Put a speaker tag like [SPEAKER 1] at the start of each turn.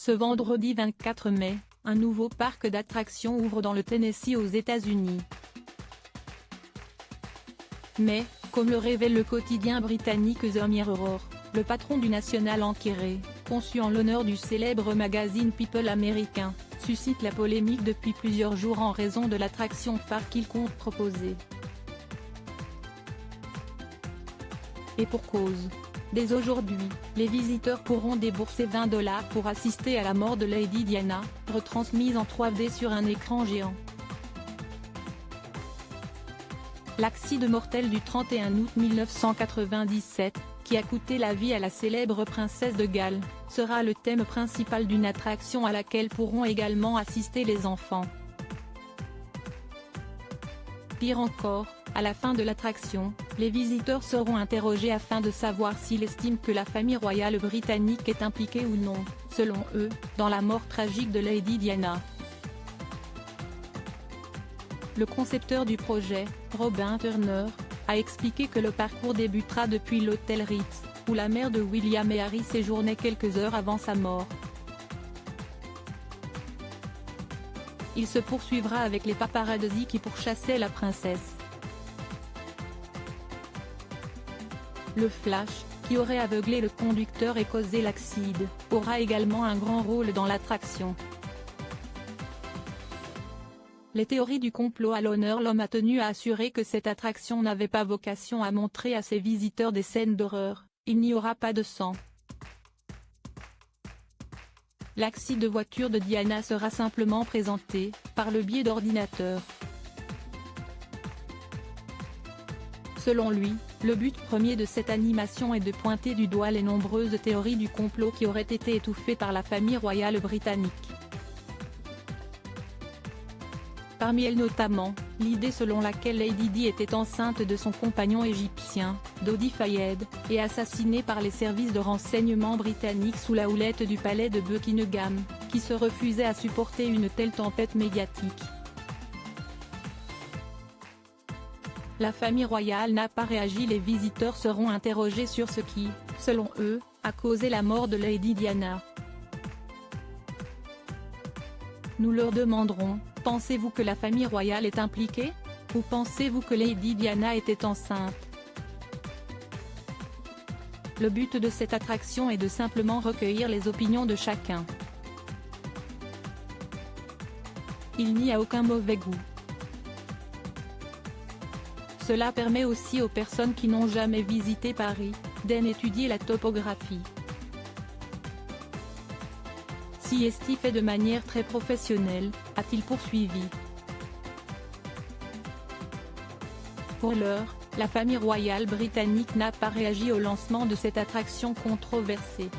[SPEAKER 1] Ce vendredi 24 mai, un nouveau parc d'attractions ouvre dans le Tennessee aux États-Unis. Mais, comme le révèle le quotidien britannique The Mirror, le patron du National Enquirer, conçu en l'honneur du célèbre magazine People américain, suscite la polémique depuis plusieurs jours en raison de l'attraction phare qu'il compte proposer. Et pour cause. Dès aujourd'hui, les visiteurs pourront débourser 20 $ pour assister à la mort de Lady Diana, retransmise en 3D sur un écran géant. L'accident mortel du 31 août 1997, qui a coûté la vie à la célèbre princesse de Galles, sera le thème principal d'une attraction à laquelle pourront également assister les enfants. Pire encore, à la fin de l'attraction, les visiteurs seront interrogés afin de savoir s'ils estiment que la famille royale britannique est impliquée ou non, selon eux, dans la mort tragique de Lady Diana. Le concepteur du projet, Robin Turner, a expliqué que le parcours débutera depuis l'hôtel Ritz, où la mère de William et Harry séjournait quelques heures avant sa mort. Il se poursuivra avec les paparazzi qui pourchassaient la princesse. Le flash, qui aurait aveuglé le conducteur et causé l'accident, aura également un grand rôle dans l'attraction. Les théories du complot à l'honneur. L'homme a tenu à assurer que cette attraction n'avait pas vocation à montrer à ses visiteurs des scènes d'horreur, il n'y aura pas de sang. L'accident de voiture de Diana sera simplement présenté, par le biais d'ordinateur. Selon lui, le but premier de cette animation est de pointer du doigt les nombreuses théories du complot qui auraient été étouffées par la famille royale britannique. Parmi elles notamment, l'idée selon laquelle Lady Di était enceinte de son compagnon égyptien, Dodi Fayed, et assassinée par les services de renseignement britanniques sous la houlette du palais de Buckingham, qui se refusait à supporter une telle tempête médiatique. La famille royale n'a pas réagi. Les visiteurs seront interrogés sur ce qui, selon eux, a causé la mort de Lady Diana. Nous leur demanderons, pensez-vous que la famille royale est impliquée? Ou pensez-vous que Lady Diana était enceinte? Le but de cette attraction est de simplement recueillir les opinions de chacun. Il n'y a aucun mauvais goût. Cela permet aussi aux personnes qui n'ont jamais visité Paris, d'en étudier la topographie. Si est fait de manière très professionnelle, a-t-il poursuivi. Pour l'heure, la famille royale britannique n'a pas réagi au lancement de cette attraction controversée.